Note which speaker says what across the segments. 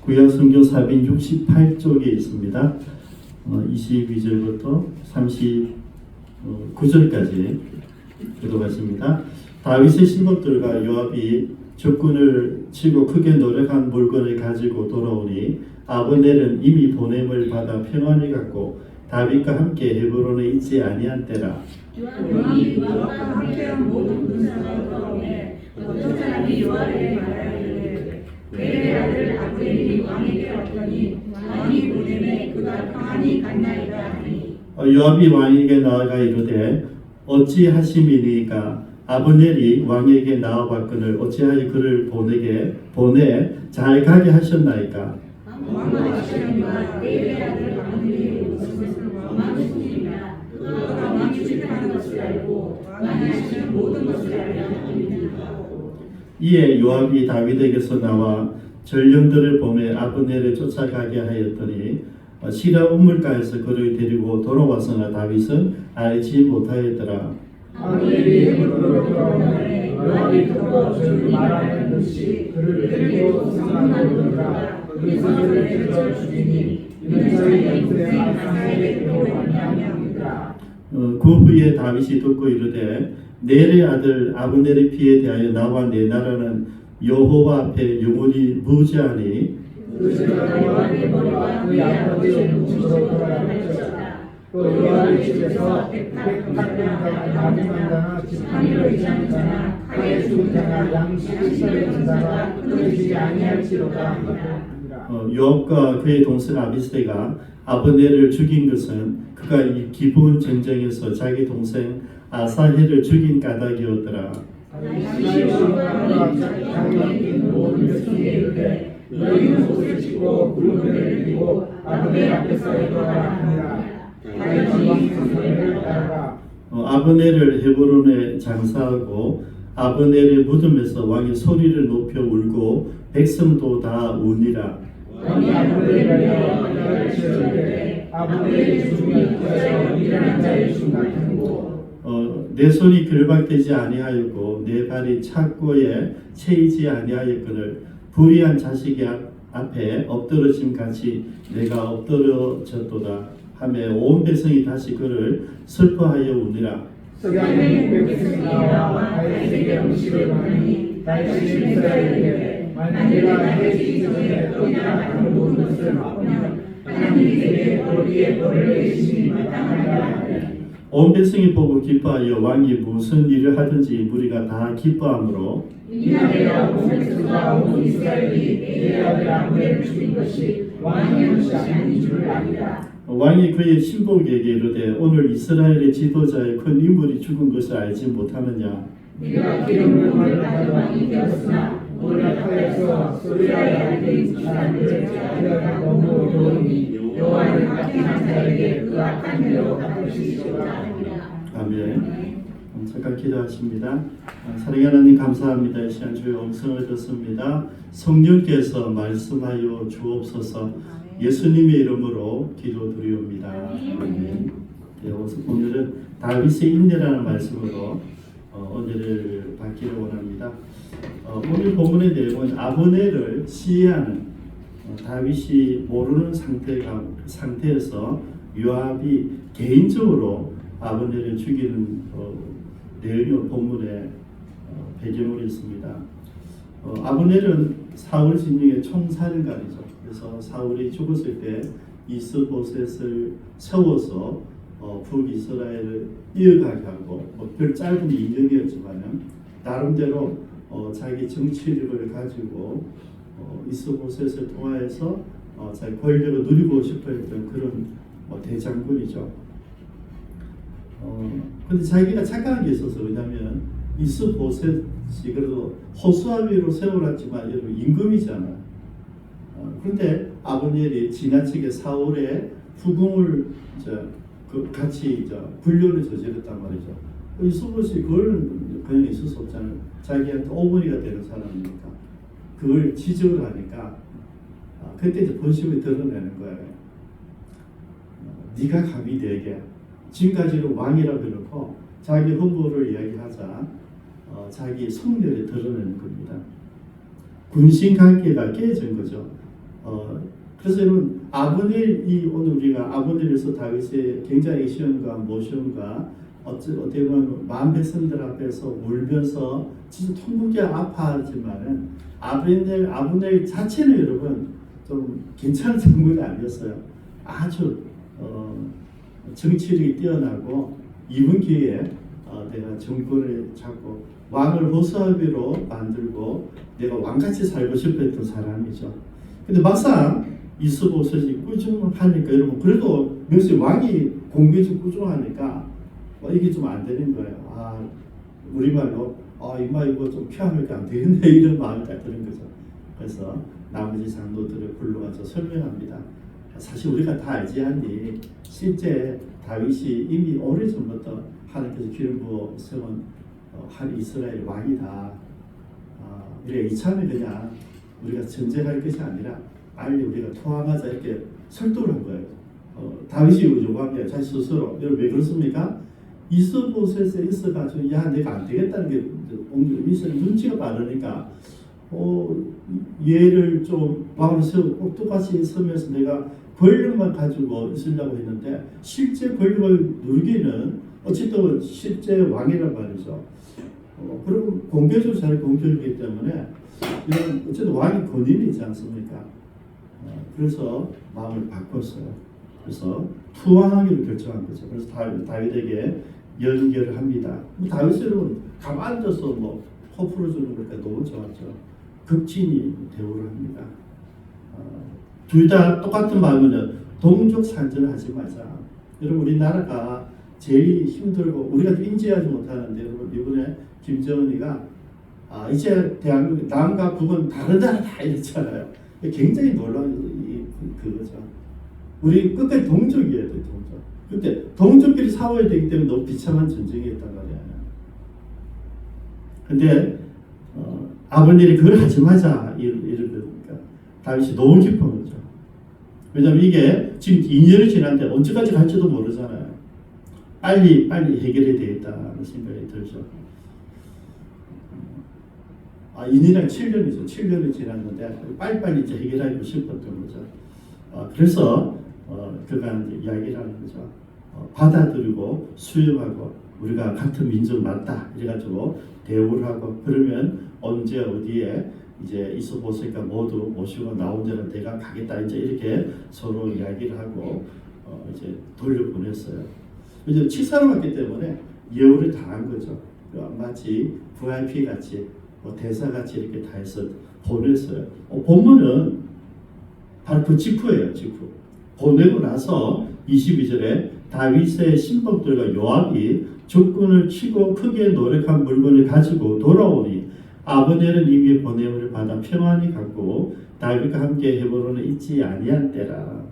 Speaker 1: 구약성경 468쪽에 있습니다. 22절부터 39절까지 기록하십니다. 다윗의 신복들과 요압이 적군을 치고 크게 노력한 물건을 가지고 돌아오니 아브넬은 이미 보냄을 받아 평안을 갖고 다윗과 함께 헤브론에 있지 아니한 때라.
Speaker 2: 요압이 요압과 함께한 모든 군사가 돌아오매 어떤 사람이 요압에게 말하기를 내 아들 아브넬이 왕에게 왔더니 왕이 보내매 그가 평안히 갔나이다 하니
Speaker 1: 요압이 왕에게 나아가 이르되 어찌하심이니까 아브넬이 왕에게 나아왔거늘 어찌하여 그를 보내 잘 가게 하셨나이까.
Speaker 2: 왕은 하시려니와 내 아들 아브넬이 온 것은 왕의 손님이라 그가 왕이 주장하는 것을 알고 왕이 하시는 모든 것을 알려 합니다.
Speaker 1: 이에 요압이 다윗에게서 나와 전령들을 보내 아브넬을 쫓아가게 하였더니 시라 우물가에서 그를 데리고 돌아왔으나 다윗은 알지 못하였더라.
Speaker 3: 아브넬이 헤브론으로 돌아온 날에 요압이 듣고 저를 말하는 듯이 그를 데리고 상관으로 들어가 그 사람을 때려 죽이니 이는 저희 영들의 마사에게 들어오니하니라.
Speaker 1: 그 후에 다윗이 듣고 이르되 넬의 아들 아브넬의 피에 대하여 나와 내 나라는 여호와 앞에 영원히 무죄하니
Speaker 3: 그 제가 요압의 머리와 그의 아버지의 뭉치로 돌아갈 것이다. 또 요압의 집에서 백합병자나 나비만자나 지팡이로 이자는 자나 칼에 죽은 자나 양식을 썰은 자가 끊어지지 아니할지로다 하니라.
Speaker 1: 요압과 그의 동생 아비새가 아브넬을 죽인 것은 그가 이 기브온 전쟁에서 자기 동생 아사헬을 죽인 까닭이었더라.
Speaker 3: 다윗이 요압과 자기가 모든 백성에게 이르되 너희는 옷을 찢고 굵은을 내리고 아브넬 앞에서 돌아가라 하니라. 다윗이 왕의 선생을 따르라.
Speaker 1: 아브넬을 헤브론에 장사하고 아브넬의 무덤에서 왕이 소리를 높여 울고 백성도 다 우니라.
Speaker 3: 왕이 아브넬을 위하여 나를 치르되 아브넬의 죽음이 그자여 일어난 자의 죽음 같은고
Speaker 1: 내 손이 결박되지 아니하였고 내 발이 착고에 채이지 아니하였거늘 불의한 자식의 앞에 엎드러짐 같이 내가 엎드러졌도다 하며 온 백성이 다시 그를 슬퍼하여 우니라.
Speaker 3: 석양의 백성이 나와 다윗에게 음식을 받으니 다윗이 이스라엘에게 만약 내가 다윗이 전에 떠나 하는 모든 것을 맛보면 하나님이 내게 벌위에 벌을 내리시니 마땅하리라 하되
Speaker 1: 온 백성이 보고 기뻐하여 왕이 무슨 일을 하든지 무리가 다 기뻐하므로
Speaker 3: 이나 내가 온 백성과 온 이스라엘이 내 아들 아브넬을 죽인 것이 왕의 한 것이 아닌 줄을 아니라.
Speaker 1: 왕이 그의 신복에게 이르되 오늘 이스라엘의 지도자의 큰 인물이 죽은 것을 알지 못하느냐.
Speaker 3: 네가 기름을 받은 왕이 되었으나 몰라카에서 소리아의 아들이 사람들을 자기가 너무 어려우니 여호와를 악행한 자에게 그 악한 대로 갚으시리로다 하니라.
Speaker 1: 아멘. 잠깐 기도하십니다. 사랑하는 하나님 감사합니다. 이 시간 주의 음성을 듣습니다. 성령께서 말씀하여 주옵소서. 예수님의 이름으로 기도드리옵니다. 아멘. 오늘은 다윗의 인내라는 말씀으로 은혜를 받기를 원합니다. 오늘 본문의 내용은 아브넬을 시해하는 다윗이 모르는 상태에서 요압이 개인적으로 아브넬을 죽이는 내용이 본문의 배경으로 있습니다. 아브넬은 사울 진영의 총사령관이죠. 그래서 사울이 죽었을 때 이스보셋을 세워서 북이스라엘을 이어가게 하고 별 짧은 인연이었지만 나름대로 자기 정치력을 가지고 이스보셋을 통하여서 자기 권력을 누리고 싶어했던 그런 대장군이죠. 근데 자기가 착각한 게 있어서 왜냐하면 이스보셋이 그래도 호수아비로 세워놨지만 여러분 임금이잖아. 그런데 아브넬이 지나치게 사울의 후궁을 같이 불륜을 저질렀단 말이죠. 이스보셋이 그거는 그냥 있을 수 없잖아요. 자기한테 어머니가 되는 사람이니까 그걸 지적을 하니까 그때 이제 본심을 드러내는 거예요. 네가 감히 내게 지금까지는 왕이라고 해놓고 자기 후보를 이야기하자 자기 성별을 드러내는 겁니다. 군신 관계가 깨진 거죠. 그래서 여러분 아브넬이 오늘 우리가 아브넬에서 다윗의 굉장히 시험과 모시험과 어떻게 보면 만 백성들 앞에서 울면서 진짜 통곡에 아파하지만은 아브넬 자체는 여러분 좀 괜찮은 장면이 아니었어요. 아주 정치력이 뛰어나고 이번 기회에 내가 정권을 잡고 왕을 호수아비로 만들고 내가 왕같이 살고 싶었던 사람이죠. 근데 막상 이스보셋이 꾸중하니까 여러분 그래도 역시 왕이 공격이 꾸중하니까 이게 좀 안 되는 거예요. 우리말로 이마 이거 좀 피하니까 안 되겠네 이런 마음이 딱 드는 거죠. 그래서 나머지 장로들을 불러가서 설명합니다. 사실 우리가 다 알지 않니 실제 다윗이 이미 오래전부터 하나님께서 기름 부어 세운 한 이스라엘 왕이다. 우리가 이참에 그냥 우리가 전쟁할 것이 아니라 빨리 우리가 통합하자 이렇게 설득을 한 거예요. 다윗이 요구합니다. 자기 스스로. 여러분 왜 그렇습니까? 이스보셋에 있어가지고 야 내가 안 되겠다는 게 이스라엘 눈치가 빠르니까 얘를 좀 왕으로 세우고 똑같이 서면서 내가 권력만 가지고 있으려고 했는데 실제 권력을 누리기는 어쨌든 실제 왕이란 말이죠. 그리고 공개적으로 잘 공개이기 때문에 이런 어쨌든 왕이 권위이지 않습니까? 그래서 마음을 바꿨어요. 그래서 투항하기로 결정한 거죠. 그래서 다윗에게 연결을 합니다. 다윗은 가만히 앉아서 코 풀어주는 거니까 너무 좋았죠. 극진히 대우를 합니다. 둘 다 똑같은 마음은 동족 산전을 하지 마자. 여러분 우리나라가 제일 힘들고 우리가 인지하지 못하는데 여러분 이번에 김정은이가 이제 대한민국 남과 북은 다르다 다 이랬잖아요. 굉장히 놀라운 그거죠. 우리 끝까지 동족이어야 돼 동족. 근데 동족끼리 싸워야 되기 때문에 너무 비참한 전쟁이었단 말이야. 근데 아버님이 그걸 하지 마자 이러니까 다윗이 너무 기쁜 거죠. 왜냐하면 이게 지금 2년이 지났는데 언제까지 갈지도 모르잖아요. 빨리 해결해야 되겠다는 생각이 들죠. 2년이랑 7년이죠. 7년이 지났는데 빨리 이제 해결하고 싶었던 거죠. 그래서 그가 이제 이야기를 하는 거죠. 받아들이고 수용하고 우리가 같은 민족 맞다 이래가지고 대우를 하고 그러면 언제 어디에 이제 이스보셋과 모두 모시고 나 혼자는 내가 가겠다 이제 이렇게 서로 이야기를 하고 이제 돌려보냈어요. 이제 치사를 받기 때문에 예우를 당한 거죠. 마치 VIP 같이 대사 같이 이렇게 다 해서 보냈어요. 본문은 바로 그 직후예요. 직후 보내고 나서 22절에 다윗의 신복들과 요압이 적군을 치고 크게 노력한 물건을 가지고 돌아오니 아브넬은 이미 보냄을 받아 평안히 갔고 다윗과 함께 헤브론에 있지 아니한 때라.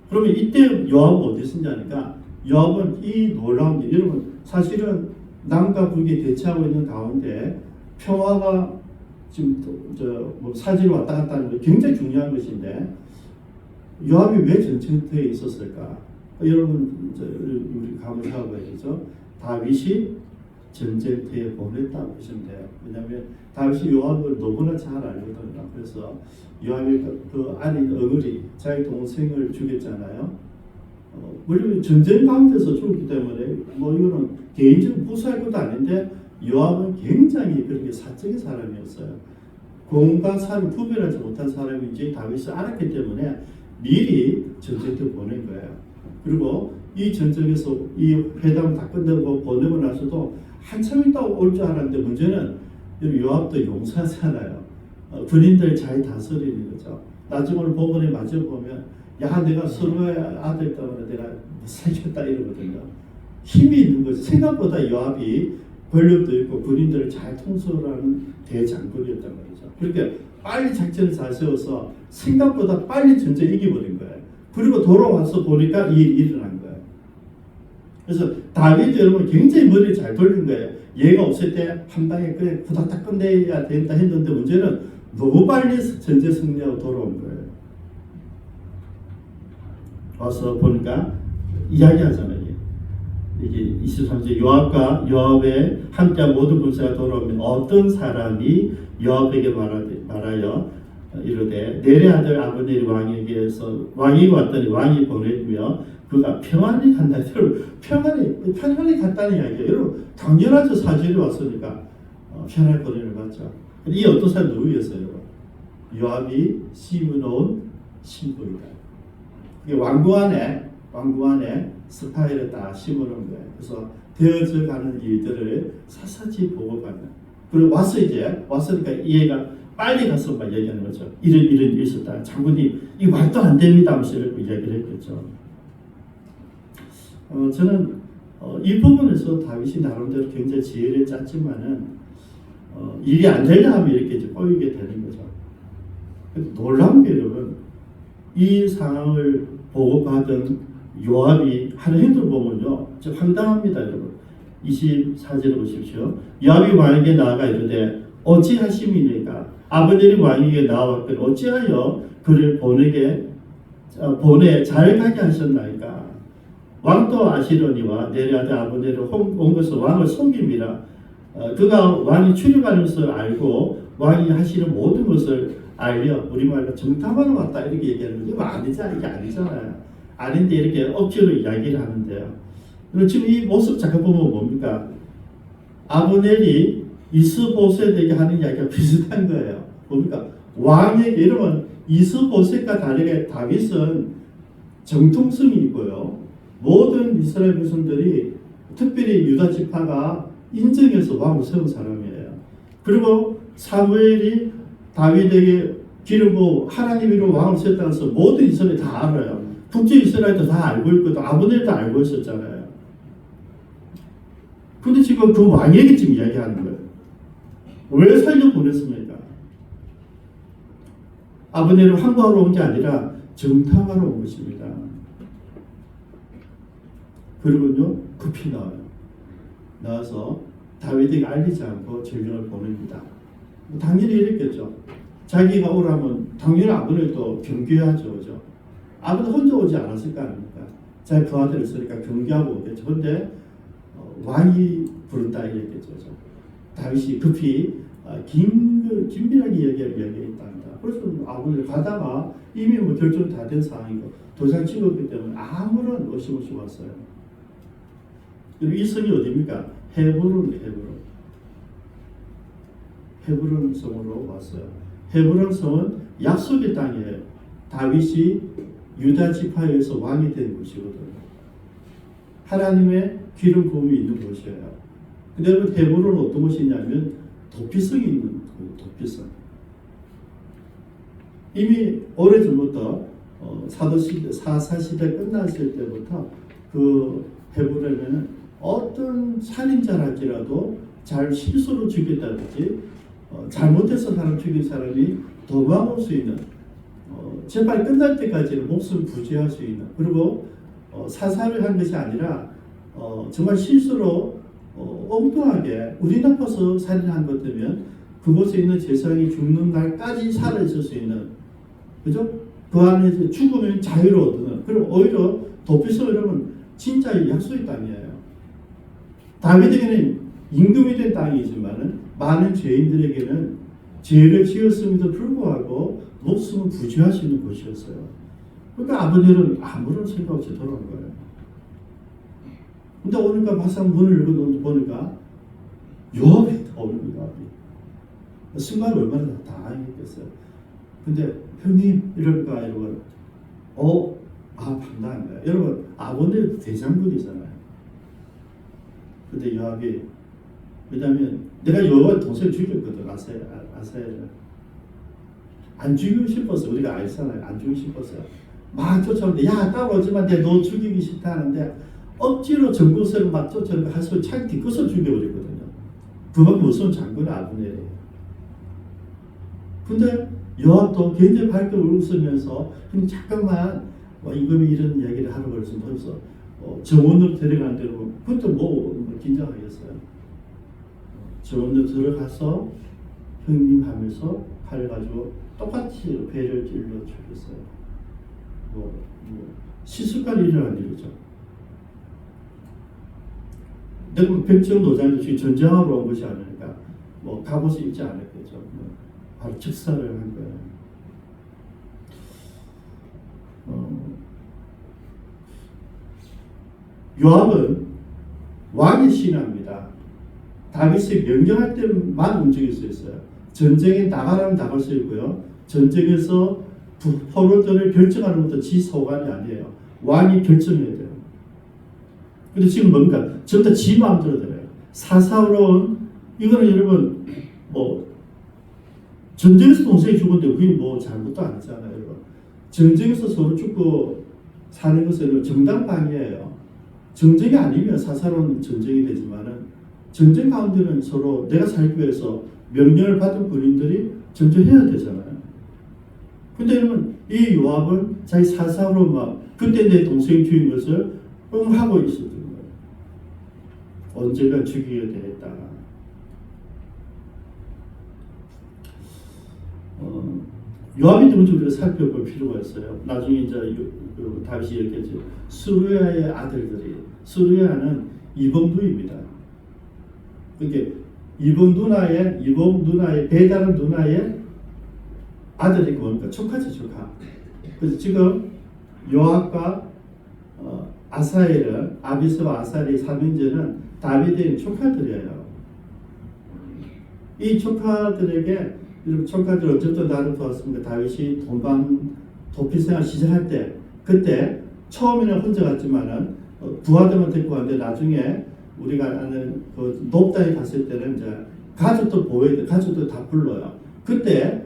Speaker 1: 그러면 이때 요압은 어디 있었냐니까 요압은 이 놀라운 일 여러분 사실은 남과 북이 대치하고 있는 가운데 평화가 지금 사지로 왔다 갔다 하는 게 굉장히 중요한 것인데 요압이 왜 전쟁터에 있었을까? 여러분 우리 감사하고 해야죠. 다윗이 전쟁터에 보냈다고 보시면 돼요. 왜냐하면 다윗이 요압을 너무나 잘 알거든요. 그래서 요압이 그 안에 있는 어글이 자기 동생을 죽였잖아요. 물론 전쟁 가운데서 죽었기 때문에 이거는 개인적으로 무사할 것도 아닌데 요압은 굉장히 그렇게 사적인 사람이었어요. 공과 사를 구별하지 못한 사람인지 다윗이 알았기 때문에 미리 전쟁터에 보낸 거예요. 그리고 이 전쟁에서 이 회담을 다 끝내고 보내고 나서도 한참 있다 올 줄 알았는데 문제는 요압도 용사잖아요. 군인들 잘 다스리는 거죠. 나중에 오늘 본문에 마저 보면 야 내가 서로의 아들 때문에 내가 살겠다 이러거든요. 힘이 있는 거죠. 생각보다 요압이 권력도 있고 군인들을 잘 통솔하는 대장군이었단 말이죠. 그러니까 빨리 작전을 잘 세워서 생각보다 빨리 전쟁 이겨버린 거예요. 그리고 돌아와서 보니까 이 일이 일어난 거예요. 그래서 다윗도 여러분 굉장히 머리를 잘 돌린 거예요. 얘가 없을 때 한 방에 그냥 후다닥 끝내야 된다 했는데 문제는 너무 빨리 전쟁 승리하고 돌아온 거예요. 와서 보니까 이야기하잖아요. 이게 23절 요압과 요압의 함께한 모든 군사가 돌아오면 어떤 사람이 요압에게 말하여 이르되 내래 아들 아브넬이 왕에게서 왕이 왔더니 왕이 보내며 그가 평안히 간다. 여러분 평안히 갔다는 이야기예요. 여러분 당연하죠. 사절이 왔으니까 평안의 거리를 받죠. 이 어떤 사람 누구였어요? 여러분? 요압이 심어놓은 신부이다. 그게 왕궁 안에 스파이를 다 심어놓은 거예요. 그래서 되어져 가는 일들을 샅샅이 보고받는. 그리고 왔으니까 이해가 빨리 가서 막 얘기하는 거죠. 이런 일이 있었다. 장군님 이 말도 안 됩니다 하면서 이렇게 이야기를 했겠죠. 저는 이 부분에서 다윗이 나름대로 굉장히 지혜를 짰지만은 일이 안 되려 하면 이렇게 이제 꼬이게 되는 거죠. 놀라운 게 여러분 이 상황을 보고받은 요압이 하는 행동을 보면요 좀 황당합니다. 여러분 24절을 보십시오. 요압이 왕에게 나아가 이르되 어찌하심이니까 아버지의 왕에게 나왔거니 어찌하여 그를 보내 잘 가게 하셨나이까. 왕도 아시려니와 내래 아들 아버지를 온 것은 왕을 속임이라. 그가 왕이 출입하는 것을 알고 왕이 하시는 모든 것을 알려 우리말로 정탐하러 왔다 이렇게 얘기하는 거 이게 아니잖아요. 아닌데 이렇게 억지로 이야기를 하는데요. 그리고 지금 이 모습 잠깐 보면 뭡니까? 아브넬이 이스보셋에게 하는 이야기가 비슷한 거예요. 뭡니까? 왕에게 이러면 이스보셋과 다르게 다윗은 정통성이 있고요. 모든 이스라엘 백성들이 특별히 유다 지파가 인정해서 왕을 세운 사람이에요. 그리고 사무엘이 다윗에게 기름 부어 하나님으로 왕을 세웠다는 것을 모든 이스라엘이 다 알아요. 북쪽 이스라엘도 다 알고 있거든. 아브넬도 알고 있었잖아요. 근데 지금 그 왕에게 지금 이야기하는 거예요. 왜 살려 보냈습니까? 아브넬을 항거하러 온 게 아니라 정탐하러 온 것입니다. 그리고요 급히 나와서 다윗에게 알리지 않고 전령을 보냅니다. 당연히 이랬겠죠. 자기가 오라면 당연히 아브넬도 경계하죠. 그죠? 아브넬 혼자 오지 않았을 거 아닙니까? 자기 그 아들을 있으니까 경계하고 오겠죠. 근데 왕이 부른다 이랬겠죠. 다윗이 급히 긴밀하게 이야기했답니다. 그래서 아브넬 가다가 이미 뭐 결정 다 된 상황이고 도장 찍었기 때문에 아무런 의심 없이 왔어요. 그리고 이 성이 어디입니까? 헤브론 성으로 왔어요. 헤브론 성은 약속의 땅이에요. 다윗이 유다 지파에서 왕이 된 곳이거든요. 하나님의 기름 부음이 있는 곳이에요. 근데 여러분 헤브론은 어떤 곳이냐면 도피성이 있는 거예요. 도피성. 이미 오래전부터 사사시대 끝났을 때부터 그 헤브론에는 어떤 살인자랄지라도 잘 실수로 죽였다든지 잘못해서 사람 죽인 사람이 도망올 수 있는 재판이 끝날 때까지는 목숨을 부지할 수 있는 그리고 사살을 한 것이 아니라 정말 실수로 엉뚱하게 운이 나빠서 살인한 것 때문에 그곳에 있는 재상이 죽는 날까지 살아있을 수 있는 그죠? 그 안에서 죽으면 자유를 얻는 그리고 오히려 도피성을 이러면 진짜 약속의 땅이에요. 다윗에게는 임금이 된 땅이지만은 많은 죄인들에게는 죄를 지었음에도 불구하고 목숨을 부지할 수 있는 곳이었어요. 그러니까 아버지는 아무런 생각 없이 돌아온 거예요. 근데 오니까 막상 문을 열고 보니까 요압이 오는 거예요. 순간 얼마나 당황했겠어요. 근데 형님 이럴까 이러면 반당한 거야. 여러분 아버님 대장군이잖아요. 근데 요압이 왜냐면 내가 요압 동생을 죽였거든. 아사야를 안 죽이고 싶었어. 우리가 알잖아요. 안 죽이고 싶었어요. 막 쫓아오는데 야 따라오지만 너 죽이기 싫다 하는데 억지로 전국서를 막 쫓아오니까 할수록 차기 뒤끝을 죽여버리거든요. 그만큼 무서운 장군이 아브넬이에요. 근데 요압도 굉장히 밝게 웃으면서 형님 잠깐만 임금이 이런 이야기를 하는 걸 보면서 정원으로 데려가는 대로 그것도 뭐 긴장하겠어요. 정원으로 들어가서 형님 하면서 칼 가지고 똑같이 배를 찔러 죽였어요. 시습까지 일어난 일이죠. 내가 백정 노장이 지금 전쟁하러 온 것이 아니니까 갑옷이 있지 않았겠죠. 바로 즉사를 한 거예요. 요압은 왕의 신하입니다. 다윗이 명령할 때만 움직일 수 있어요. 전쟁에 나가라면 나갈 수 있고요. 전쟁에서 포로들을 결정하는 것도 지 소관이 아니에요. 왕이 결정해야 돼요. 근데 지금 뭔가 전부 다 지 마음대로 돼요. 사사로운 이거는 여러분 뭐 전쟁에서 동생이 죽었는데 그게 뭐 잘못도 아니잖아요. 여러분. 전쟁에서 서로 죽고 사는 것은 정당방위예요. 전쟁이 아니면 사사로운 전쟁이 되지만은 전쟁 가운데는 서로 내가 살기 위해서 명령을 받은 군인들이 전쟁해야 되잖아요. 근데 여러분 이 요압은 자기 사사로 막 그때 내 동생이 죽인 것을 하고 있었던 거예요. 언젠가 죽이게 되겠다. 요압이 누군지 우리가 살펴볼 필요가 있어요. 나중에 이제 다윗이 얘기했죠. 스루야의 아들들이 스루야는 이봉두입니다. 그게 이봉 누나의 배다른 누나의 아들이 뭡니까? 조카죠, 조카. 그래서 지금 요압과 아사엘은 아비스와 아사엘의 삼형제는 다윗의 조카들이에요. 이 조카들에게 조카들 어쨌든 나를 도왔습니다. 다윗이 도피생활 시작할 때 그때 처음에는 혼자 갔지만은 부하들만 데리고 갔는데 나중에 우리가 아는 그 높당에 갔을 때는 이제 가족도 보호해야 돼. 가족도 다 불러요. 그때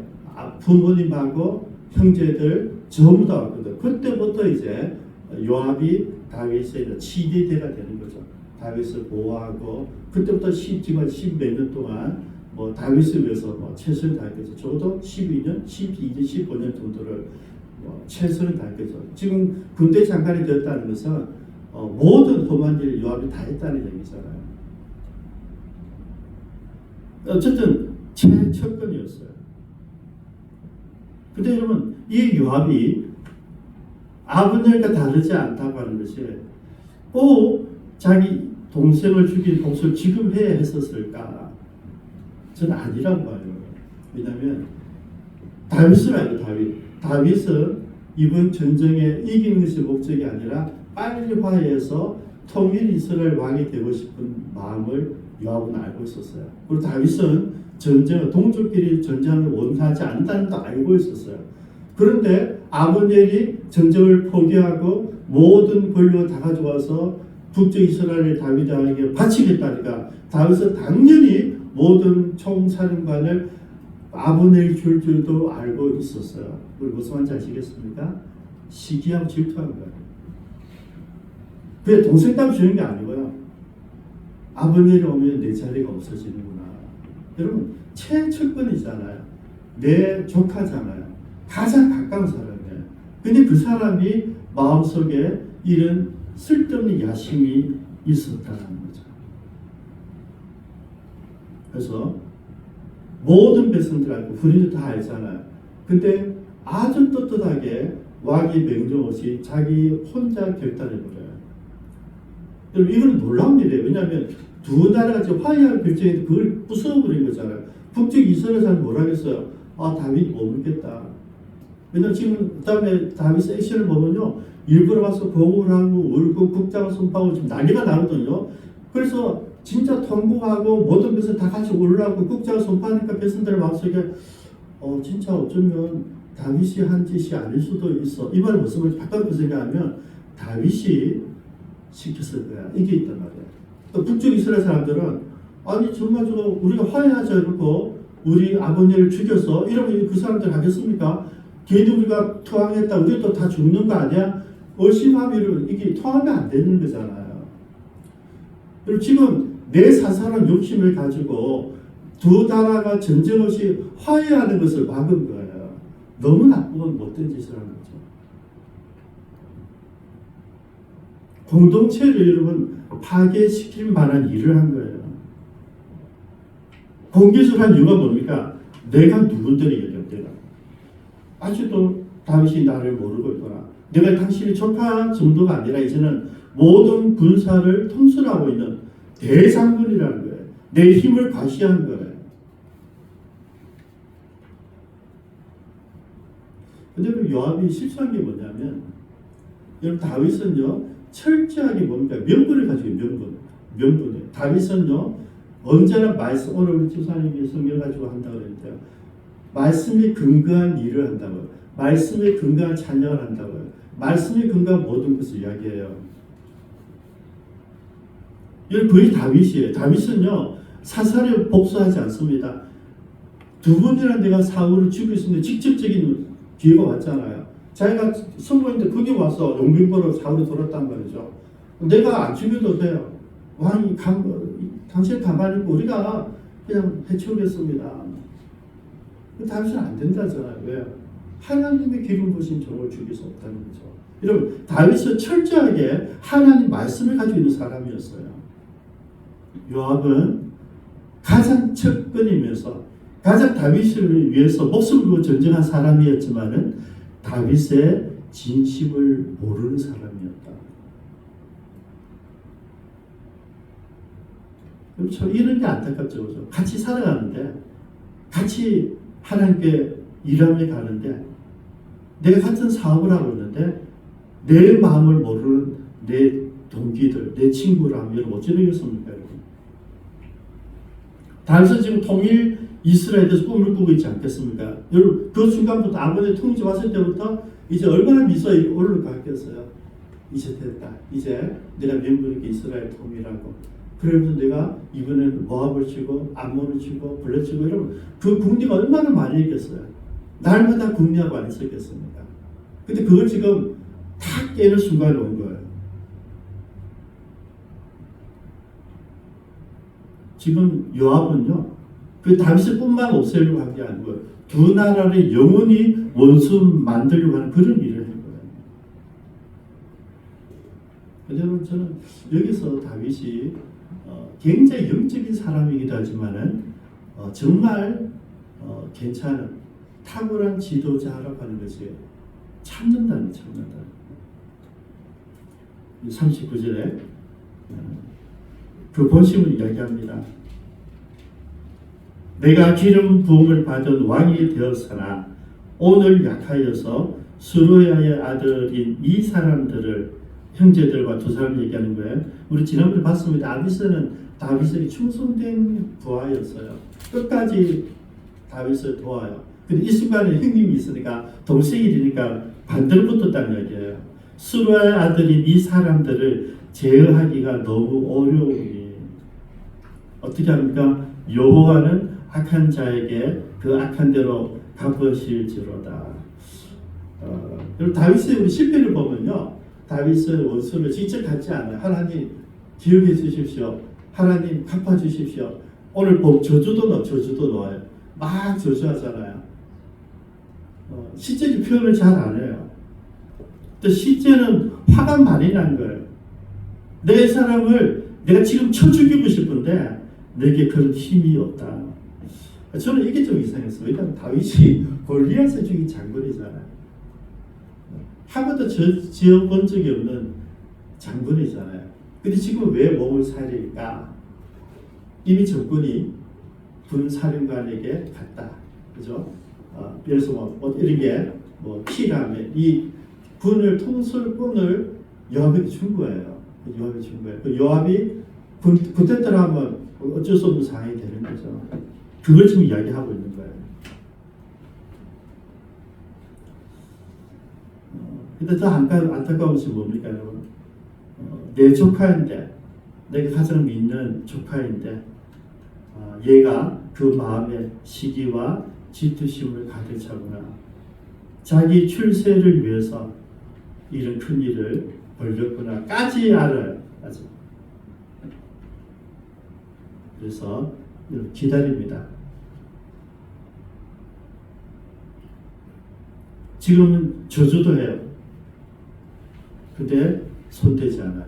Speaker 1: 부모님하고 형제들 전부 다 왔거든. 그때부터 이제 요압이 다윗의 치대대가 되는 거죠. 다윗을 보호하고 그때부터 지금 10몇 년 동안 뭐 다윗을 위해서 뭐 최선을 다했겠죠. 적어도 12년, 15년 정도를 최선을 다했겠죠. 지금 군대 장관이 되었다는 것은 모든 험한 일을 요압이 다 했다는 얘기잖아요. 어쨌든 최측근이었어요. 근데 여러분 이 요압이 아브넬과 다르지 않다고 하는 것이 꼭 자기 동생을 죽인 복수를 지금 해야 했었을까? 저는 아니라고 봐요. 왜냐하면 다윗을 알고 다윗은 이번 전쟁에 이기는 것이 목적이 아니라 빨리 화해해서 통일 이스라엘 왕이 되고 싶은 마음을 요압은 알고 있었어요. 그리고 다윗은 동족끼리 전쟁을 원하지 않는다는 것도 알고 있었어요. 그런데 아브넬이 전쟁을 포기하고 모든 권력을 다 가져와서 북쪽 이스라엘을 다윗에게 바치겠다니까 다윗은 당연히 모든 총사령관을 아브넬 줄 줄도 알고 있었어요. 우리 무슨 말인지 아시겠습니까? 시기하고 질투한 거예요. 그게 동생 따위 주는 게 아니고요. 아브넬이 오면 내 자리가 없어지는구나. 여러분 최측근이잖아요. 내 조카잖아요. 가장 가까운 사람이에요. 근데 그 사람이 마음속에 이런 쓸데없는 야심이 있었다는 거죠. 그래서 모든 백성들 알고 군인들 다 알잖아요. 근데 아주 떳떳하게 왕이 명령 없이 자기 혼자 결단해버려요. 여러분 이건 놀라운 일이에요. 왜냐하면 두 나라가 지금 화해할 결정인데 그걸 부숴버린 거잖아요. 북쪽 이스라엘 사람 뭐라 하겠어요? 다윗 못 믿겠다. 왜냐면 지금 그 다음에 다윗 액션을 보면요. 일부러 가서 보고를 하고 울고 국장을 손파고 지금 난리가 나거든요. 그래서 진짜 통곡하고 모든 것을 다 같이 올라가고 국장을 손파니까 백성들 마음속에 진짜 어쩌면 다윗이 한 짓이 아닐 수도 있어. 이 말을 무슨 말인지 바꿔서 생각하면 다윗이 시켰을 거야. 이게 있단 말이야. 또 북쪽 이스라엘 사람들은 아니 정말 우리가 화해하자 이러고 우리 아버지를 죽여서 이러면 그 사람들 하겠습니까? 괜히 우리가 투항했다 우리도 다 죽는 거 아니야? 의심하면 이게 통하면 안 되는 거잖아요. 그리고 지금 내 사사로운 욕심을 가지고 두 나라가 전쟁 없이 화해하는 것을 막은 거예요. 너무 나쁘고 못된 짓을 하는 거죠. 공동체를 여러분 파괴시킬 만한 일을 한 거예요. 공개적으로 한 이유가 뭡니까? 내가 누군들이 얘기해요. 내가 아직도 다윗이 나를 모르고 있거나 내가 당신의 조카 정도가 아니라 이제는 모든 군사를 통솔하고 있는 대장군이라는 거예요. 내 힘을 과시한 거예요. 근데 요압이 실수한 게 뭐냐면 여러분 다윗은요 철저하게 뭡니까? 명분을 가지고 명분을. 다윗은요 언제나 말씀, 오늘 우리 집사님이 성경 가지고 한다고 그랬는데요. 말씀에 근거한 일을 한다고요. 말씀에 근거한 찬양을 한다고요. 말씀에 근거한 모든 것을 이야기해요. 이건 거의 다윗이에요. 다윗은요 사사를 복수하지 않습니다. 두 번이나 내가 사울을 죽일 수 있는 직접적인 기회가 왔잖아요. 자기가 선거인데 거기 와서 용병보러 사울이 돌았단 말이죠. 내가 안 죽여도 돼요. 왕이 당신 가만히 있고 우리가 그냥 해치우겠습니다. 다윗은 안 된다잖아요. 왜요? 하나님의 기름 부신 종을 죽일 수 없다는 거죠. 여러분 다윗은 철저하게 하나님 말씀을 가지고 있는 사람이었어요. 요압은 가장 측근이면서 가장 다윗을 위해서 목숨을 걸고 전쟁한 사람이었지만은 다윗의 진심을 모르는 사람이었다. 그렇죠. 이런 게 안타깝죠. 그렇죠? 같이 살아가는데 같이 하나님께 일하며 가는데 내가 같은 사업을 하고 있는데 내 마음을 모르는 내 동기들, 내 친구라면 여러분 어찌되겠습니까? 여러분? 다윗은 지금 통일 이스라엘에 대해서 꿈을 꾸고 있지 않겠습니까? 여러분 그 순간부터 아버지 통치 왔을 때부터 이제 얼마나 미소에 올라갔겠어요. 이제 됐다. 이제 내가 명분 있게 이스라엘 통일하고 그러면서 내가 이번에는 모압을 치고 암몬을 치고 블레 치고 여러분 그 국리가 얼마나 많이 있겠어요. 날마다 국리하고 안 있었겠습니까? 근데 그걸 지금 다 깨는 순간에 온 거예요. 지금 요압은요 그 다윗을 뿐만 없애려고 한 게 아니고 두 나라를 영원히 원수 만들려고 하는 그런 일을 한 거예요. 여러분 저는 여기서 다윗이 굉장히 영적인 사람이기도 하지만은 정말 괜찮은 탁월한 지도자라고 하는 것이 참는다는 39절에 그 본심을 이야기합니다. 내가 기름 부음을 받은 왕이 되었으나 오늘 약하여서 스루야의 아들인 이 사람들을 형제들과 두 사람 얘기하는 거예요. 우리 지난번에 봤습니다. 아비스는 다윗에게 충성된 부하였어요. 끝까지 다윗을 도와요. 근데 이 순간에 형님이 있으니까 동생이 되니까 반대로 붙었다는 얘기예요. 스루야의 아들인 이 사람들을 제어하기가 너무 어려우니 어떻게 합니까? 여호와는 악한 자에게 그 악한 대로 갚으실지로다. 다윗의 우리 시편을 보면요, 다윗은 원수를 직접 갖지 않아요. 하나님 기억해 주십시오. 하나님 갚아 주십시오. 오늘 저주도 넣어요. 막 저주하잖아요. 실제적인 표현을 잘 안 해요. 또 실제는 화가 많이 난 거예요. 내 사람을 내가 지금 쳐 죽이고 싶은데 내게 그런 힘이 없다. 저는 이게 좀 이상했어요. 왜냐하면 다윗이 골리앗을 죽인 장군이잖아요. 한 번도 지어본 적이 없는 장군이잖아요. 근데 지금 왜 몸을 살릴까? 이미 적군이 군 사령관에게 갔다. 그죠? 예를 들어서 이런 게 키라면 이 군을 통솔권을 요압에게 준 거예요. 요압이 군대대로 하면 어쩔 수 없는 상황이 되는 거죠. 그걸 지금 이야기하고 있는 거예요. 근데 더 안타까운 것이 뭡니까, 여러분? 내 조카인데, 내가 가장 믿는 조카인데, 얘가 그 마음에 시기와 질투심을 가득 차구나. 자기 출세를 위해서 이런 큰 일을 벌였구나까지 알아요. 아직. 그래서 기다립니다. 지금은 저주도 해요. 근데 손대지 않아요.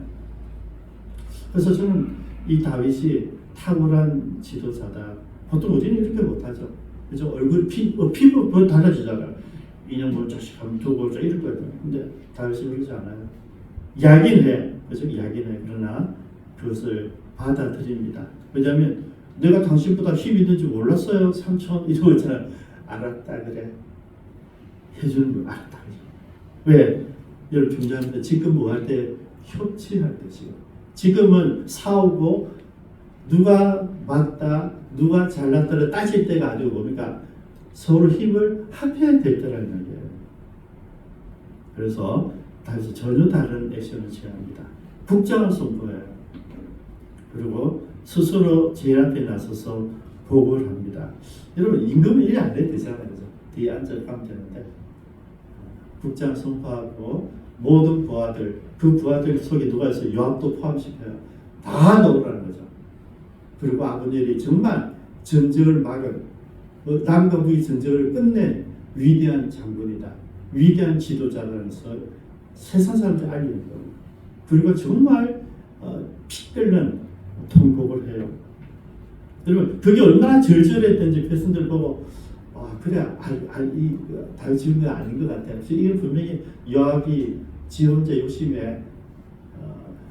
Speaker 1: 그래서 저는 이 다윗이 탁월한 지도자다. 보통 우리는 이렇게 못하죠. 그래서 얼굴 피부 달라지잖아요. 이년 자식 하면 두고 이럴 거예요. 근데 다윗은 그러지 않아요. 야긴해. 그래서 야긴해. 그러나 그것을 받아들입니다. 왜냐하면 내가 당신보다 힘이 있는지 몰랐어요. 삼촌 이러고 있잖아요. 알았다 그래. 해주는 거 알았다. 왜? 여러분 중요합니다. 지금 뭐 할 때 협치할 것이요. 지금은 싸우고 누가 맞다, 누가 잘났다를 따질 때가 아니고 뭡니까? 서로 힘을 합해야 될 때라는 얘기예요. 그래서 전혀 다른 액션을 취합니다. 국장을 선포해요. 그리고 스스로 제일 앞에 나서서 보고를 합니다. 여러분 임금은 일 안 해도 되잖아요. 그죠? 뒤에 앉아가면 되는데 국장을 선포하고 모든 부하들, 그 부하들 속에 누가 있어요? 요압도 포함시켜요. 다 넣으라는 거죠. 그리고 아브넬이 정말 전쟁을 막은 남과 북의 전쟁을 끝낸 위대한 장군이다. 위대한 지도자라면서 세상 사람들이 알리는 거예요. 그리고 정말 피 끓는 통곡을 해요. 여러분 그게 얼마나 절절했던지 백성들 보고 그래 이 다윗 지은 거 아닌 것 같아요. 이게 분명히 요압이 지 혼자 욕심에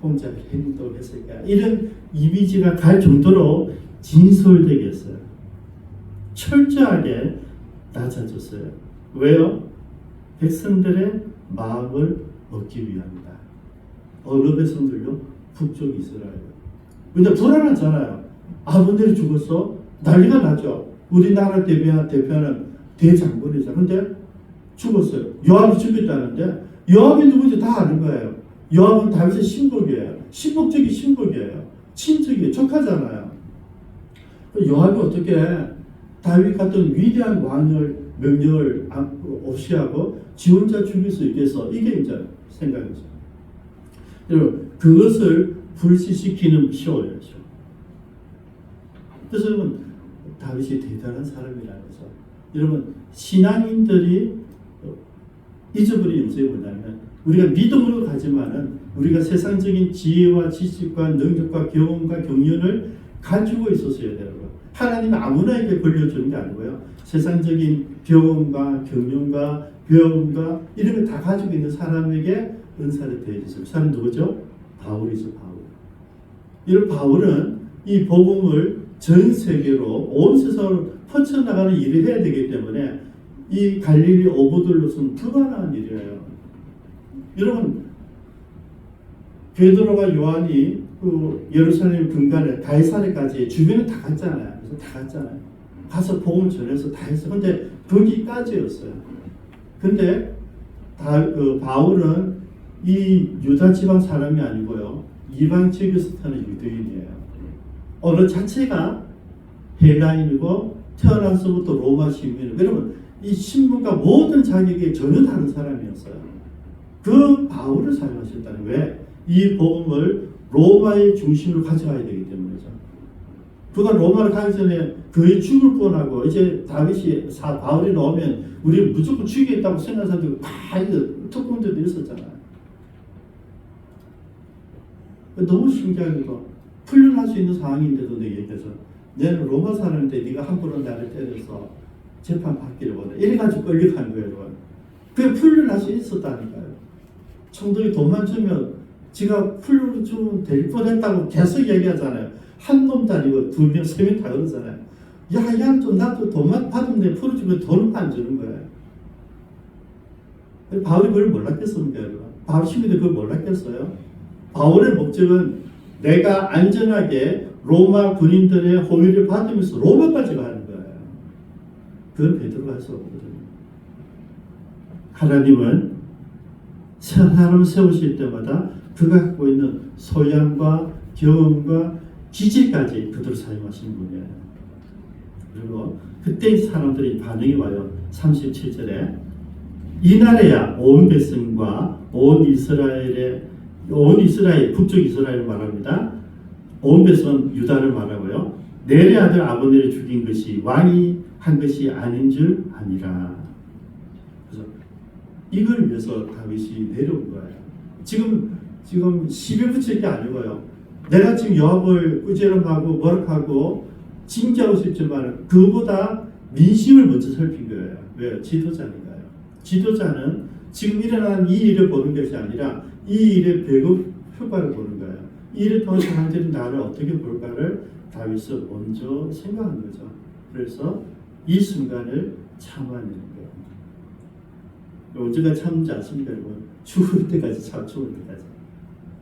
Speaker 1: 혼자 행동했을까 이런 이미지가 갈 정도로 진솔되게 했어요. 철저하게 낮아졌어요. 왜요? 백성들의 마음을 얻기 위함이다. 어느 백성들요? 북쪽 이스라엘. 근데 불안하잖아요. 아브넬이 죽었어? 난리가 나죠. 우리나라 대표하는 대장군이죠. 근데 죽었어요. 요압이 죽였다는데 요압이 누군지 다 아는 거예요. 요압은 다윗의 신복이에요. 신복적인 신복이에요. 친척이에요. 조카잖아요. 요압이 어떻게 다윗 같은 위대한 왕을 명령을 없이 하고 지 혼자 죽일 수 있겠어? 이게 이제 생각이죠. 여러분 그것을 불시시키는 쇼예요. 쇼. 그래서 여러분 다윗이 대단한 사람이라는 거죠. 여러분 신앙인들이 잊어버린 영성이 뭐냐면 우리가 믿음으로 가지만은 우리가 세상적인 지혜와 지식과 능력과 경험과 경륜을 가지고 있었어야 돼요. 하나님은 아무나에게 걸려주는 게 아니고요. 세상적인 경험과 경륜과 배움과 이런 걸 다 가지고 있는 사람에게 은사를 대해주세요. 그 사람 누구죠? 바울이죠. 바울. 이 바울은 이 복음을 전 세계로 온 세상으로 퍼쳐나가는 일을 해야 되기 때문에 이 갈릴리 어부들로서는 불가능한 일이에요. 여러분 베드로가 요한이 그 예루살렘 근간에 다윗산에까지 주변에 다 갔잖아요. 그래서 다 갔잖아요. 가서 복음 전해서 다 했어. 근데 거기까지였어요. 근데 바울은 이 유다 지방 사람이 아니고요. 이방 지역에서 사는 유대인이에요. 언어 자체가 헬라인이고 태어나서부터 로마 시민이고 여러분 이 신분과 모든 자격이 전혀 다른 사람이었어요. 그 바울을 사용하셨다는 왜? 이 복음을 로마의 중심으로 가져가야 되기 때문이죠. 그가 로마를 가기 전에 거의 죽을 뻔하고 이제 다윗이 바울이 나오면 우리 무조건 죽이겠다고 생각한 사람들이 다 특권들도 있었잖아요. 너무 신기한 거 풀려날 수 있는 상황인데도 내가 얘기해서 내는 로마 사람인데 네가 함부로 나를 때려서 재판 받기를 원해. 이래가지고 끌려간 거예요. 그게 풀려날 수 있었다니까요. 총독이 돈만 주면 지가 풀려주면 될 뻔했다고 계속 얘기하잖아요. 한 놈도 아니고 2명, 3명 다 그러잖아요. 야, 좀 나도 돈만 받으면 내 풀어주면 돈은 안 주는 거예요. 바울이 그걸 몰랐겠습니까, 여러분? 바울 시민들이 그걸 몰랐겠어요? 바울의 목적은 내가 안전하게 로마 군인들의 호의를 받으면서 로마까지 가는 거예요. 그건 베드로가 할 수 없거든요. 하나님은 사람을 세우실 때마다 그가 갖고 있는 소양과 경험과 기질까지 그대로 사용하시는 분이에요. 그리고 그때 사람들이 반응이 와요. 37절에 이날에야 온 백성과 온 이스라엘 북쪽 이스라엘을 말합니다. 온 백성은 유다를 말하고요. 넬의 아들 아브넬을 죽인 것이 왕이 한 것이 아닌 줄 아니라. 그래서 이걸 위해서 다윗이 내려온 거예요. 지금 시비 붙일 게 아니고요. 내가 지금 요압을 꾸지람하고 머락하고 징계하고 싶지만 그보다 민심을 먼저 살핀 거예요. 왜요? 지도자니까요. 지도자는 지금 일어난 이 일을 보는 것이 아니라 이 일의 배급 효과를 보는 거예요. 이 일을 통해 사람들이 나를 어떻게 볼까를 다윗은 먼저 생각한 거죠. 그래서 이 순간을 참아내는 거예요. 언제까지 참지 않습니까, 여러분? 죽을 때까지 참, 죽을 때까지.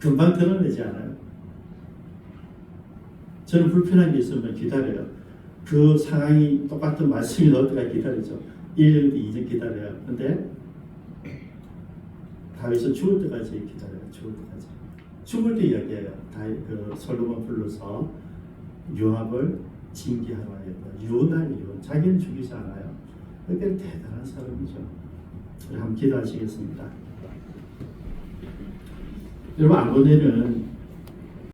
Speaker 1: 금방 드러내지 않아요. 저는 불편한 게 있으면 기다려요. 그 상황이 똑같은 말씀이 나올 때까지 기다리죠. 1년 뒤, 2년 기다려요. 근데 다윗은 죽을 때까지 기다려요. 죽을 때까지. 죽을 때 이야기해요. 그 솔로몬 불러서 요압을 징계하러 하였다. 유언. 자기는 죽이지 않아요. 그게 대단한 사람이죠. 한번 기도하시겠습니다. 여러분, 아브넬은